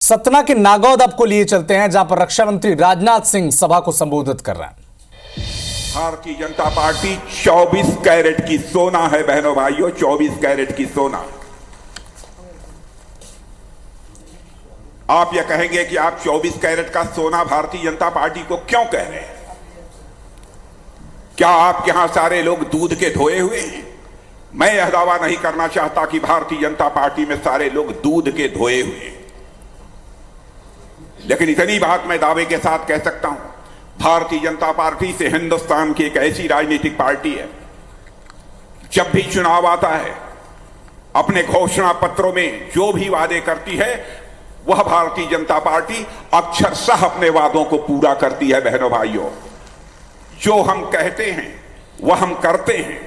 सतना के नागौद आपको लिए चलते हैं, जहां पर रक्षा मंत्री राजनाथ सिंह सभा को संबोधित कर रहे हैं। भारतीय जनता पार्टी 24 कैरेट की सोना है बहनों भाइयों, 24 कैरेट की सोना। आप यह कहेंगे कि आप 24 कैरेट का सोना भारतीय जनता पार्टी को क्यों कह रहे हैं? क्या आपके यहां सारे लोग दूध के धोए हुए हैं? मैं यह दावा नहीं करना चाहता कि भारतीय जनता पार्टी में सारे लोग दूध के धोए हुए हैं, लेकिन इतनी बात मैं दावे के साथ कह सकता हूं, भारतीय जनता पार्टी से हिंदुस्तान की एक ऐसी राजनीतिक पार्टी है, जब भी चुनाव आता है अपने घोषणा पत्रों में जो भी वादे करती है वह भारतीय जनता पार्टी अक्षरशः अपने वादों को पूरा करती है। बहनों भाइयों, जो हम कहते हैं वह हम करते हैं।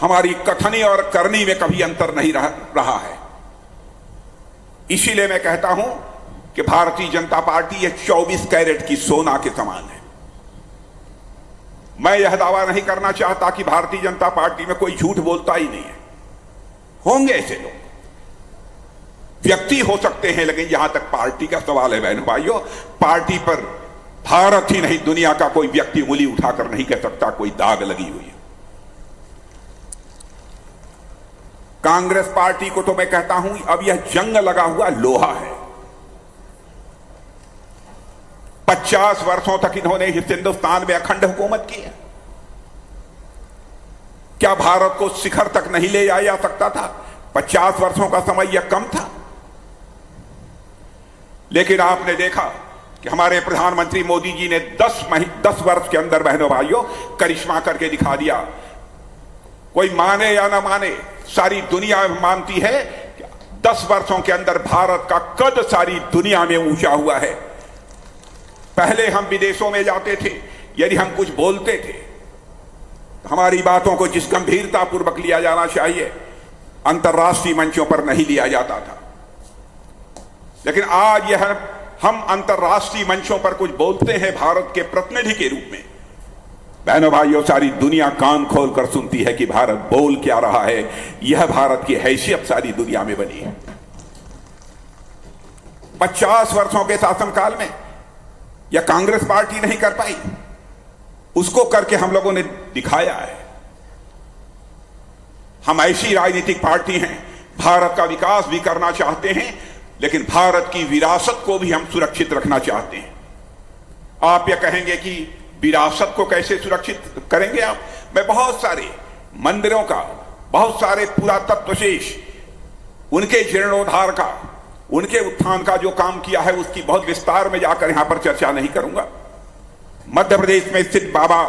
हमारी कथनी और करनी में कभी अंतर नहीं रहा है। इसीलिए मैं कहता हूं कि भारतीय जनता पार्टी ये 24 कैरेट की सोना के समान है। मैं यह दावा नहीं करना चाहता कि भारतीय जनता पार्टी में कोई झूठ बोलता ही नहीं है। होंगे ऐसे लोग, व्यक्ति हो सकते हैं, लेकिन जहां तक पार्टी का सवाल है बहनों भाइयों, पार्टी पर भारत ही नहीं दुनिया का कोई व्यक्ति उंगली उठाकर नहीं कह सकता कोई दाग लगी हुई है। कांग्रेस पार्टी को तो मैं कहता हूं अब यह जंग लगा हुआ लोहा है। 50 वर्षों तक इन्होंने इस हिंदुस्तान में अखंड हुकूमत की है। क्या भारत को शिखर तक नहीं ले जाया जा सकता था? 50 वर्षों का समय यह कम था? लेकिन आपने देखा कि हमारे प्रधानमंत्री मोदी जी ने 10 वर्ष के अंदर बहनों भाइयों करिश्मा करके दिखा दिया। कोई माने या ना माने, सारी दुनिया मानती है कि 10 वर्षों के अंदर भारत का कद सारी दुनिया में ऊंचा हुआ है। पहले हम विदेशों में जाते थे, यदि हम कुछ बोलते थे तो हमारी बातों को जिस गंभीरता पूर्वक लिया जाना चाहिए अंतर्राष्ट्रीय मंचों पर नहीं लिया जाता था। लेकिन आज यह हम अंतर्राष्ट्रीय मंचों पर कुछ बोलते हैं भारत के प्रतिनिधि के रूप में, बहनों भाइयों सारी दुनिया कान खोलकर सुनती है कि भारत बोल क्या रहा है। यह भारत की हैसियत सारी दुनिया में बनी है। 50 वर्षों के शासनकाल में यह कांग्रेस पार्टी नहीं कर पाई, उसको करके हम लोगों ने दिखाया है। हम ऐसी राजनीतिक पार्टी हैं, भारत का विकास भी करना चाहते हैं, लेकिन भारत की विरासत को भी हम सुरक्षित रखना चाहते हैं। आप यह कहेंगे कि विरासत को कैसे सुरक्षित करेंगे आप? मैं बहुत सारे मंदिरों का, बहुत सारे पुरातत्वशेष, उनके जीर्णोद्धार का, उनके उत्थान का जो काम किया है उसकी बहुत विस्तार में जाकर यहां पर चर्चा नहीं करूंगा। मध्य प्रदेश में स्थित बाबा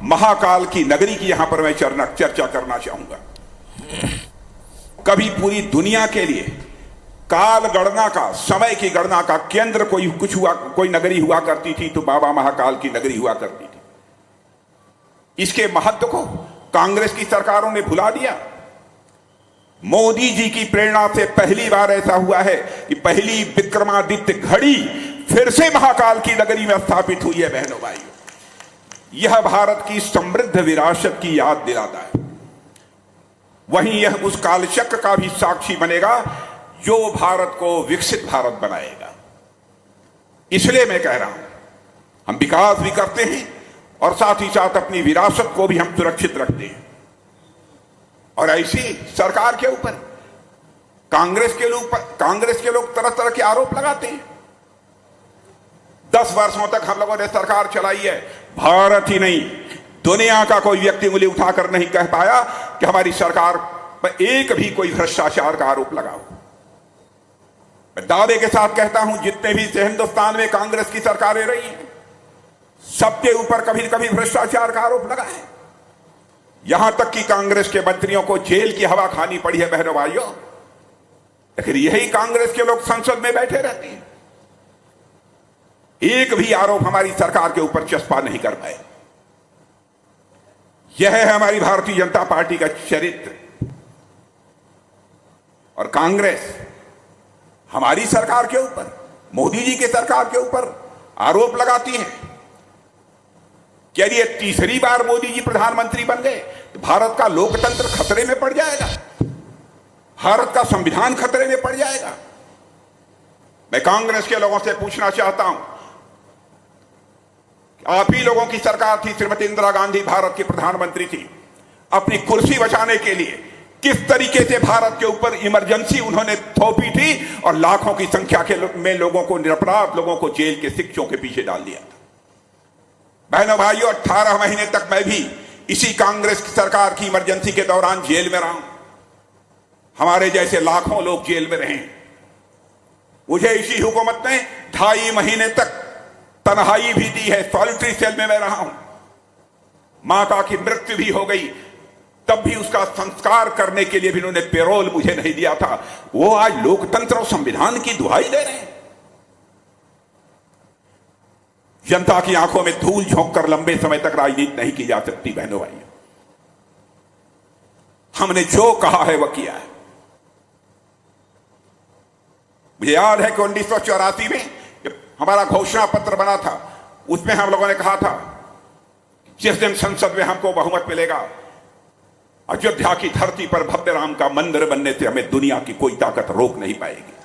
महाकाल की नगरी की यहां पर मैं चर्चा करना चाहूंगा। कभी पूरी दुनिया के लिए काल गणना का, समय की गणना का केंद्र कोई नगरी हुआ करती थी तो बाबा महाकाल की नगरी हुआ करती थी। इसके महत्व को कांग्रेस की सरकारों ने भुला दिया। मोदी जी की प्रेरणा से पहली बार ऐसा हुआ है कि पहली विक्रमादित्य घड़ी फिर से महाकाल की नगरी में स्थापित हुई है। बहनों भाइयों, यह भारत की समृद्ध विरासत की याद दिलाता है। वहीं यह उस कालचक्र का भी साक्षी बनेगा जो भारत को विकसित भारत बनाएगा। इसलिए मैं कह रहा हूं, हम विकास भी करते हैं और साथ ही साथ अपनी विरासत को भी हम सुरक्षित रखते हैं। और ऐसी सरकार के ऊपर कांग्रेस के लोग तरह तरह के आरोप लगाते हैं। 10 वर्षों तक हम लोगों ने सरकार चलाई है, भारत ही नहीं दुनिया का कोई व्यक्ति उंगली उठाकर नहीं कह पाया कि हमारी सरकार पर एक भी कोई भ्रष्टाचार का आरोप लगा हो। मैं दावे के साथ कहता हूं, जितने भी हिंदुस्तान में कांग्रेस की सरकारें रही हैं सबके ऊपर कभी न कभी भ्रष्टाचार का आरोप लगा है। यहां तक कि कांग्रेस के मंत्रियों को जेल की हवा खानी पड़ी है बहनों भाइयों, लेकिन यही कांग्रेस के लोग संसद में बैठे रहते हैं। एक भी आरोप हमारी सरकार के ऊपर चस्पा नहीं कर पाए। यह है हमारी भारतीय जनता पार्टी का चरित्र। और कांग्रेस हमारी सरकार के ऊपर, मोदी जी के सरकार के ऊपर आरोप लगाती है कि यदि तीसरी बार मोदी जी प्रधानमंत्री बन गए तो भारत का लोकतंत्र खतरे में पड़ जाएगा, भारत का संविधान खतरे में पड़ जाएगा। मैं कांग्रेस के लोगों से पूछना चाहता हूं, आप ही लोगों की सरकार थी, श्रीमती इंदिरा गांधी भारत की प्रधानमंत्री थी। अपनी कुर्सी बचाने के लिए किस तरीके से भारत के ऊपर इमरजेंसी उन्होंने थोपी थी और लाखों की संख्या में लोगों को, निरपराध लोगों को जेल के शिक्षों के पीछे डाल दिया था। बहनों भाइयों, 18 महीने तक मैं भी इसी कांग्रेस की सरकार की इमरजेंसी के दौरान जेल में रहा हूं। हमारे जैसे लाखों लोग जेल में रहे। मुझे इसी हुकूमत ने 2.5 महीने तक तन्हाई भी दी है, सॉलिटरी सेल में मैं रहा हूं। माता की मृत्यु भी हो गई, तब भी उसका संस्कार करने के लिए भी उन्होंने पेरोल मुझे नहीं दिया था। वो आज लोकतंत्र और संविधान की दुहाई दे रहे हैं। जनता की आंखों में धूल झोंक कर लंबे समय तक राजनीति नहीं की जा सकती। बहनों भाइयों, हमने जो कहा है वह किया है। मुझे याद है कि 1984 में जब हमारा घोषणा पत्र बना था, उसमें हम लोगों ने कहा था जिस दिन संसद में हमको बहुमत मिलेगा, अयोध्या की धरती पर भव्य राम का मंदिर बनने से हमें दुनिया की कोई ताकत रोक नहीं पाएगी।